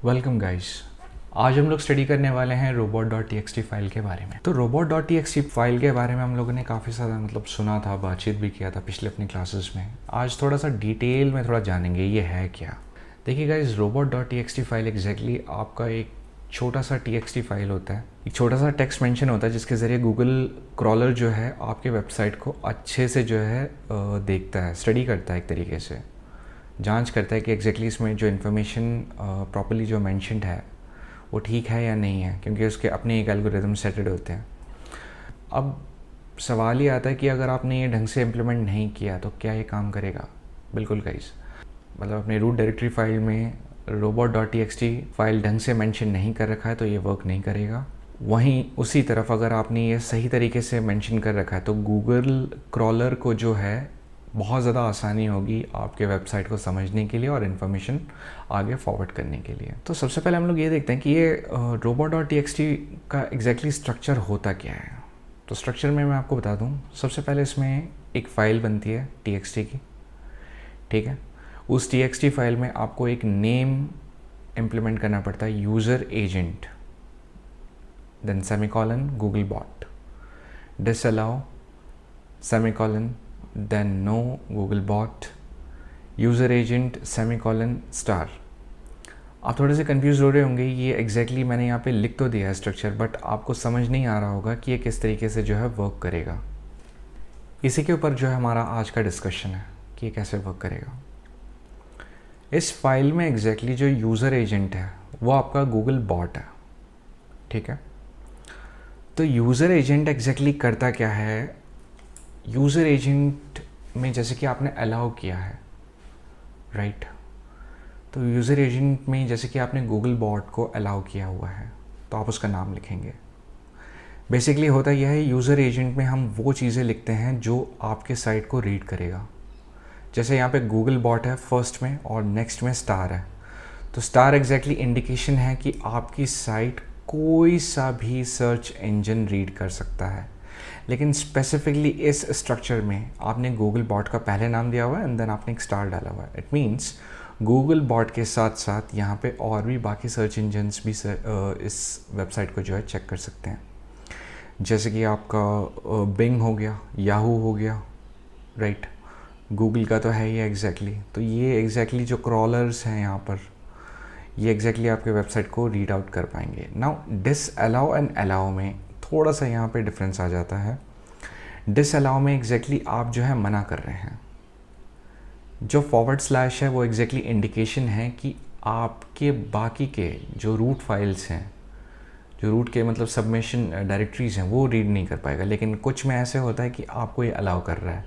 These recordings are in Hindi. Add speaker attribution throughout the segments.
Speaker 1: Welcome guys. आज हम लोग स्टडी करने वाले हैं robot.txt फाइल के बारे में। तो robot.txt फाइल के बारे में हम लोगों ने काफ़ी सारा सुना था, बातचीत भी किया था पिछले अपनी क्लासेस में। आज थोड़ा सा डिटेल में थोड़ा जानेंगे ये है क्या। देखिए गाइस, robot.txt फाइल एग्जैक्टली आपका एक छोटा सा txt फाइल होता है, एक छोटा सा टेक्स्ट मेंशन होता है जिसके ज़रिए गूगल क्रॉलर जो है आपके वेबसाइट को अच्छे से जो है देखता है, स्टडी करता है, एक तरीके से जांच करता है कि एग्जैक्टली इसमें जो इन्फॉर्मेशन प्रॉपर्ली जो मेंशन्ड है वो ठीक है या नहीं है, क्योंकि उसके अपने एक एल्गोरिदम सेटेड होते हैं। अब सवाल ये आता है कि अगर आपने ये ढंग से इम्प्लीमेंट नहीं किया तो क्या ये काम करेगा? बिल्कुल गाइस, अपने रूट डायरेक्टरी फाइल में robot.txt फाइल ढंग से मेंशन नहीं कर रखा है तो ये वर्क नहीं करेगा। वहीं उसी तरफ अगर आपने ये सही तरीके से मेंशन कर रखा है तो गूगल क्रॉलर को जो है बहुत ज़्यादा आसानी होगी आपके वेबसाइट को समझने के लिए और इन्फॉर्मेशन आगे फॉरवर्ड करने के लिए। तो सबसे पहले हम लोग ये देखते हैं कि ये robot.txt का एग्जैक्टली स्ट्रक्चर होता क्या है। तो स्ट्रक्चर में मैं आपको बता दूं, सबसे पहले इसमें एक फ़ाइल बनती है txt की, ठीक है। उस txt फाइल में आपको एक नेम इम्प्लीमेंट करना पड़ता है, user agent, then semicolon Google bot, disallow semicolon, then no Google bot, user agent semicolon star। आप थोड़े से कंफ्यूज हो रहे होंगे, ये एग्जैक्टली मैंने यहाँ पे लिख तो दिया है स्ट्रक्चर, बट आपको समझ नहीं आ रहा होगा कि ये किस तरीके से जो है वर्क करेगा। इसी के ऊपर जो है हमारा आज का डिस्कशन है कि ये कैसे वर्क करेगा। इस फाइल में एग्जैक्टली जो यूज़र एजेंट है वो आपका गूगल बॉट है, ठीक है। तो यूज़र एजेंट एग्जैक्टली करता क्या है? यूज़र एजेंट में जैसे कि आपने अलाउ किया है, राइट। तो यूज़र एजेंट में जैसे कि आपने गूगल बॉट को अलाउ किया हुआ है तो आप उसका नाम लिखेंगे। बेसिकली होता यह है, यूज़र एजेंट में हम वो चीज़ें लिखते हैं जो आपके साइट को रीड करेगा। जैसे यहाँ पे गूगल बॉट है फर्स्ट में और नेक्स्ट में स्टार है, तो स्टार एग्जैक्टली इंडिकेशन है कि आपकी साइट कोई सा भी सर्च इंजन रीड कर सकता है। लेकिन स्पेसिफिकली इस स्ट्रक्चर में आपने गूगल बॉट का पहले नाम दिया हुआ है एंड देन आपने एक स्टार डाला हुआ है। इट मीन्स गूगल बॉट के साथ साथ यहाँ पे और भी बाकी सर्च इंजन्स भी इस वेबसाइट को जो है चेक कर सकते हैं। जैसे कि आपका बिंग हो गया, याहू हो गया, राइट। गूगल का तो है ही एग्जैक्टली। तो ये एग्जैक्टली जो क्रॉलर्स हैं यहाँ पर, ये एग्जैक्टली आपके वेबसाइट को रीड आउट कर पाएंगे। नाउ डिसअलाउ एंड अलाउ में थोड़ा सा यहाँ पे डिफरेंस आ जाता है। डिसअलाउ में एग्जैक्टली आप जो है मना कर रहे हैं। जो फॉरवर्ड स्लैश है वो एग्जैक्टली इंडिकेशन है कि आपके बाकी के जो रूट फाइल्स हैं, जो रूट के सबमिशन डायरेक्टरीज हैं, वो रीड नहीं कर पाएगा। लेकिन कुछ में ऐसे होता है कि आपको ये अलाउ कर रहा है।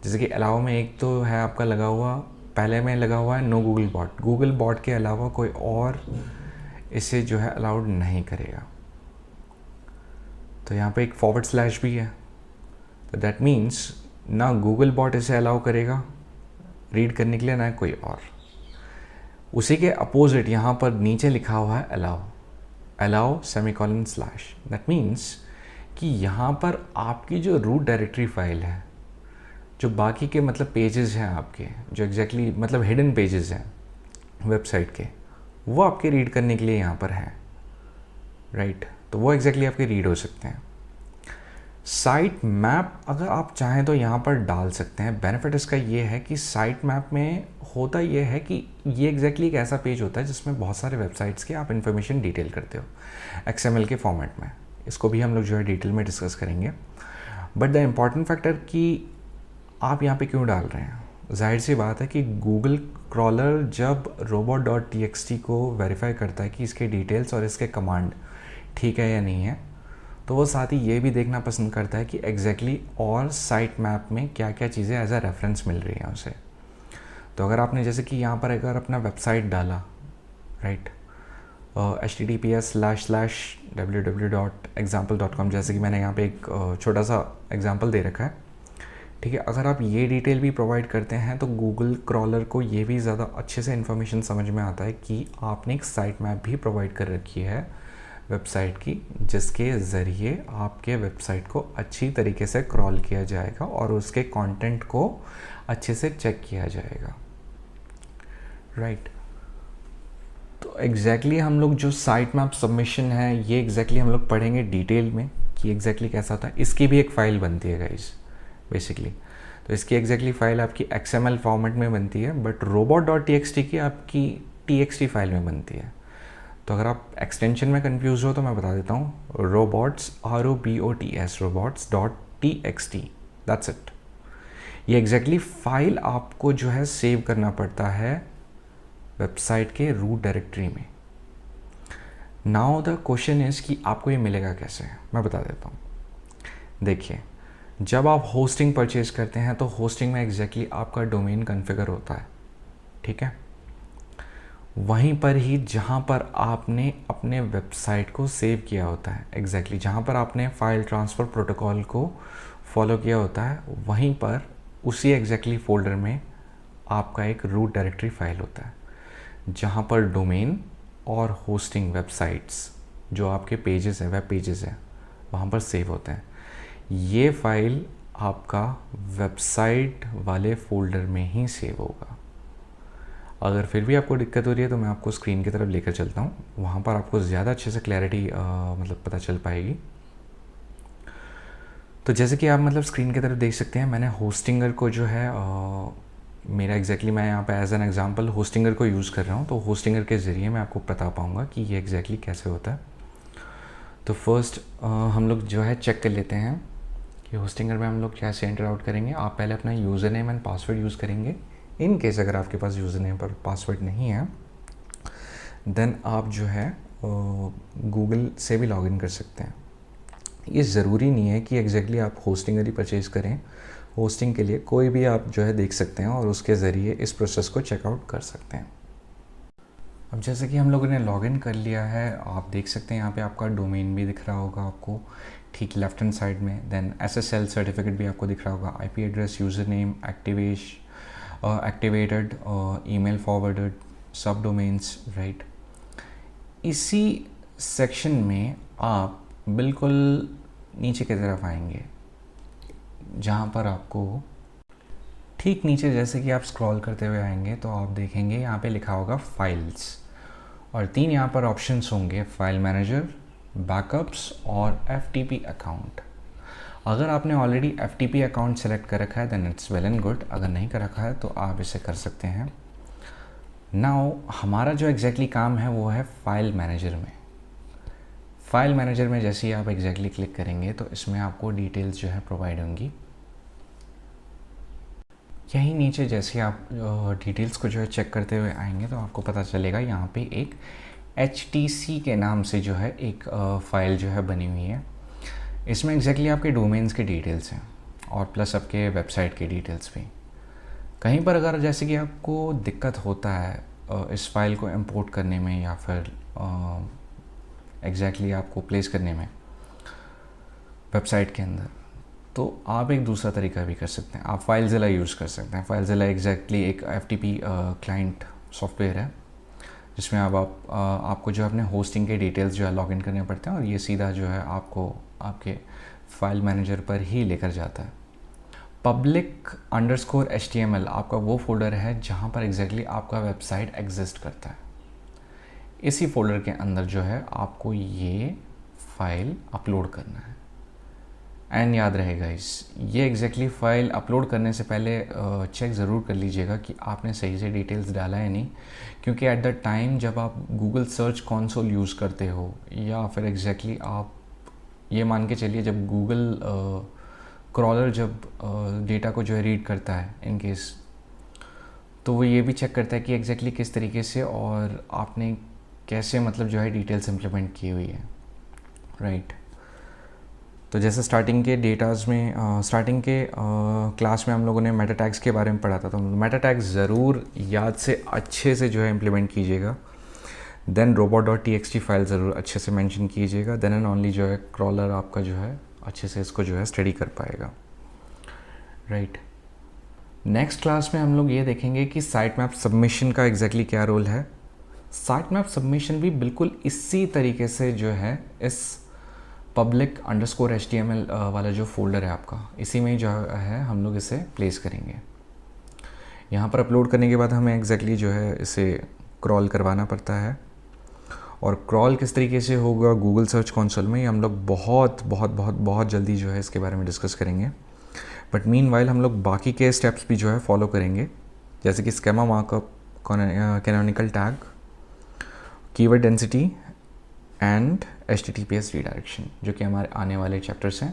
Speaker 1: जैसे कि अलाउ में एक तो है आपका लगा हुआ, पहले में लगा हुआ है no Google bot. Google bot के अलावा कोई और इसे जो है अलाउड नहीं करेगा। तो यहाँ पे एक फॉरवर्ड स्लैश भी है, तो दैट मीन्स ना गूगल बॉट इसे अलाउ करेगा रीड करने के लिए, ना कोई और। उसी के अपोजिट यहाँ पर नीचे लिखा हुआ है allow semicolon slash. That means कि यहाँ पर आपकी जो रूट डायरेक्टरी फाइल है, जो बाकी के पेजेस हैं आपके, जो एग्जैक्टली हिडन पेजेस हैं वेबसाइट के, वो आपके रीड करने के लिए यहाँ पर है, राइट। तो वो एग्जैक्टली आपके रीड हो सकते हैं। साइट मैप अगर आप चाहें तो यहाँ पर डाल सकते हैं। बेनिफिट इसका ये है कि साइट मैप में होता ये है कि ये एग्जैक्टली एक ऐसा पेज होता है जिसमें बहुत सारे वेबसाइट्स के आप इन्फॉर्मेशन डिटेल करते हो XML के फॉर्मेट में। इसको भी हम लोग जो है डिटेल में डिस्कस करेंगे। बट द इम्पॉर्टेंट फैक्टर कि आप यहाँ पे क्यों डाल रहे हैं, जाहिर सी बात है कि गूगल क्रॉलर जब robot.txt को वेरीफाई करता है कि इसके डिटेल्स और इसके कमांड ठीक है या नहीं है, तो वो साथ ही ये भी देखना पसंद करता है कि एग्जैक्टली और साइट मैप में क्या क्या चीज़ें एज अ रेफरेंस मिल रही हैं उसे। तो अगर आपने जैसे कि यहाँ पर अगर अपना वेबसाइट डाला, राइट, https://www.example.com, जैसे कि मैंने यहाँ पे एक छोटा सा एग्जाम्पल दे रखा है, ठीक है। अगर आप ये डिटेल भी प्रोवाइड करते हैं तो गूगल क्रॉलर को ये भी ज़्यादा अच्छे से इन्फॉर्मेशन समझ में आता है कि आपने एक साइट मैप भी प्रोवाइड कर रखी है वेबसाइट की, जिसके ज़रिए आपके वेबसाइट को अच्छी तरीके से क्रॉल किया जाएगा और उसके कंटेंट को अच्छे से चेक किया जाएगा, राइट। तो तो एग्जैक्टली हम लोग जो साइट मैप सबमिशन है ये एग्जैक्टली हम लोग पढ़ेंगे डिटेल में कि एग्जैक्टली कैसा होता है। इसकी भी एक फ़ाइल बनती है गाइस बेसिकली। तो इसकी एग्जैक्टली फ़ाइल आपकी XML फॉर्मेट में बनती है, बट robot.txt की आपकी txt फाइल में बनती है। तो अगर आप एक्सटेंशन में कंफ्यूज हो तो मैं बता देता हूँ, robots ROBOTS robots.txt, that's it. ये एग्जैक्टली फाइल आपको जो है सेव करना पड़ता है वेबसाइट के रूट डायरेक्टरी में। नाउ द क्वेश्चन इज़ कि आपको ये मिलेगा कैसे, मैं बता देता हूँ। देखिए, जब आप होस्टिंग परचेज करते हैं तो होस्टिंग में एग्जैक्टली आपका डोमेन कॉन्फ़िगर होता है, ठीक है। वहीं पर ही जहाँ पर आपने अपने वेबसाइट को सेव किया होता है, एग्जैक्टली जहाँ पर आपने फाइल ट्रांसफ़र प्रोटोकॉल को फॉलो किया होता है, वहीं पर उसी एग्जैक्टली फ़ोल्डर में आपका एक रूट डायरेक्टरी फाइल होता है, जहाँ पर डोमेन और होस्टिंग वेबसाइट्स जो आपके पेजेस हैं, वेब पेजेस हैं, वहाँ पर सेव होते हैं। ये फाइल आपका वेबसाइट वाले फ़ोल्डर में ही सेव होगा। अगर फिर भी आपको दिक्कत हो रही है तो मैं आपको स्क्रीन की तरफ लेकर चलता हूँ, वहाँ पर आपको ज़्यादा अच्छे से क्लैरिटी मतलब पता चल पाएगी। तो जैसे कि आप मतलब स्क्रीन की तरफ देख सकते हैं, मैंने होस्टिंगर को जो है मेरा एग्जैक्टली मैं यहाँ पे एज एन एग्जांपल होस्टिंगर को यूज़ कर रहा हूँ। तो होस्टिंगर के ज़रिए मैं आपको बता पाऊँगा कि ये एग्जैक्टली कैसे होता है। तो फर्स्ट हम लोग जो है चेक कर लेते हैं कि होस्टिंगर में हम लोग कैसे एंटर आउट करेंगे। आप पहले अपना user name and password use करेंगे। इन केस अगर आपके पास यूज़र नेम पर पासवर्ड नहीं है, देन आप जो है गूगल से भी लॉगिन कर सकते हैं। ये ज़रूरी नहीं है कि एग्जैक्टली आप होस्टिंगर ही परचेज़ करें। होस्टिंग के लिए कोई भी आप जो है देख सकते हैं और उसके ज़रिए इस प्रोसेस को चेकआउट कर सकते हैं। अब जैसे कि हम लोगों ने लॉगिन कर लिया है, आप देख सकते हैं यहाँ पे आपका डोमेन भी दिख रहा होगा आपको ठीक लेफ्ट हैंड साइड में। देन SSL सर्टिफिकेट भी आपको दिख रहा होगा, IP address, user name, activated, email forwarded, सब डोमेन्स, राइट। इसी सेक्शन में आप बिल्कुल नीचे की तरफ आएंगे, जहाँ पर आपको ठीक नीचे जैसे कि आप स्क्रॉल करते हुए आएंगे तो आप देखेंगे यहाँ पे लिखा होगा फाइल्स, और 3 यहाँ पर ऑप्शंस होंगे, फाइल मैनेजर, बैकअप्स और FTP अकाउंट। अगर आपने ऑलरेडी FTP अकाउंट सेलेक्ट कर रखा है then it's well and good, अगर नहीं कर रखा है तो आप इसे कर सकते हैं। नाउ हमारा जो एग्जैक्टली काम है वो है फाइल मैनेजर में। फाइल मैनेजर में जैसे ही आप एग्जैक्टली क्लिक करेंगे तो इसमें आपको डिटेल्स जो है प्रोवाइड होंगी। यहीं नीचे जैसे आप डिटेल्स को जो है चेक करते हुए आएंगे तो आपको पता चलेगा यहाँ पे एक HTC के नाम से जो है एक फ़ाइल जो है बनी हुई है। इसमें एग्जैक्टली आपके डोमेन्स के डिटेल्स हैं और प्लस आपके वेबसाइट के डिटेल्स भी। कहीं पर अगर जैसे कि आपको दिक्कत होता है इस फाइल को इंपोर्ट करने में या फिर एग्जैक्टली आपको प्लेस करने में वेबसाइट के अंदर, तो आप एक दूसरा तरीका भी कर सकते हैं। आप फाइलज़िला यूज़ कर सकते हैं। फाइलज़िला एग्जैक्टली एक FTP क्लाइंट सॉफ्टवेयर है जिसमें आपको जो अपने होस्टिंग के डिटेल्स जो है लॉगिन करने पड़ते हैं और ये सीधा जो है आपको आपके फाइल मैनेजर पर ही लेकर जाता है। public_html आपका वो फोल्डर है जहाँ पर एग्जैक्टली आपका वेबसाइट एग्जिस्ट करता है। इसी फोल्डर के अंदर जो है आपको ये फाइल अपलोड करना है। एंड याद रहेगा ये एग्जैक्टली फ़ाइल अपलोड करने से पहले चेक ज़रूर कर लीजिएगा कि आपने सही से डिटेल्स डाला है नहीं, क्योंकि एट द टाइम जब आप गूगल सर्च कंसोल यूज़ करते हो या फिर एग्जैक्टली आप ये मान के चलिए जब गूगल क्रॉलर जब डेटा को जो है रीड करता है इन केस, तो वो ये भी चेक करता है कि एग्जैक्टली किस तरीके से और आपने कैसे मतलब जो है डिटेल्स इम्प्लीमेंट की हुई है, राइट। तो जैसे स्टार्टिंग के डेटाज़ में स्टार्टिंग के क्लास में हम लोगों ने मेटा टैग्स के बारे में पढ़ा था, तो मेटा टैग्स ज़रूर याद से अच्छे से जो है इम्प्लीमेंट कीजिएगा। देन robot.txt फाइल ज़रूर अच्छे से मेंशन कीजिएगा, देन एंड ओनली जो है क्रॉलर आपका जो है अच्छे से इसको जो है स्टडी कर पाएगा, राइट। नेक्स्ट क्लास में हम लोग ये देखेंगे कि साइट मैप सबमिशन का एग्जैक्टली क्या रोल है। साइट मैप सबमिशन भी बिल्कुल इसी तरीके से जो है इस public_html वाला जो फोल्डर है आपका, इसी में जो है हम लोग इसे प्लेस करेंगे। यहाँ पर अपलोड करने के बाद हमें एग्जैक्टली जो है इसे क्रॉल करवाना पड़ता है और क्रॉल किस तरीके से होगा गूगल सर्च कंसोल में, ये हम लोग बहुत बहुत बहुत बहुत जल्दी जो है इसके बारे में डिस्कस करेंगे। बट मीनवाइल हम लोग बाकी के स्टेप्स भी जो है फॉलो करेंगे, जैसे कि schema markup, canonical tag, keyword density and HTTPS redirection, जो कि हमारे आने वाले चैप्टर्स हैं।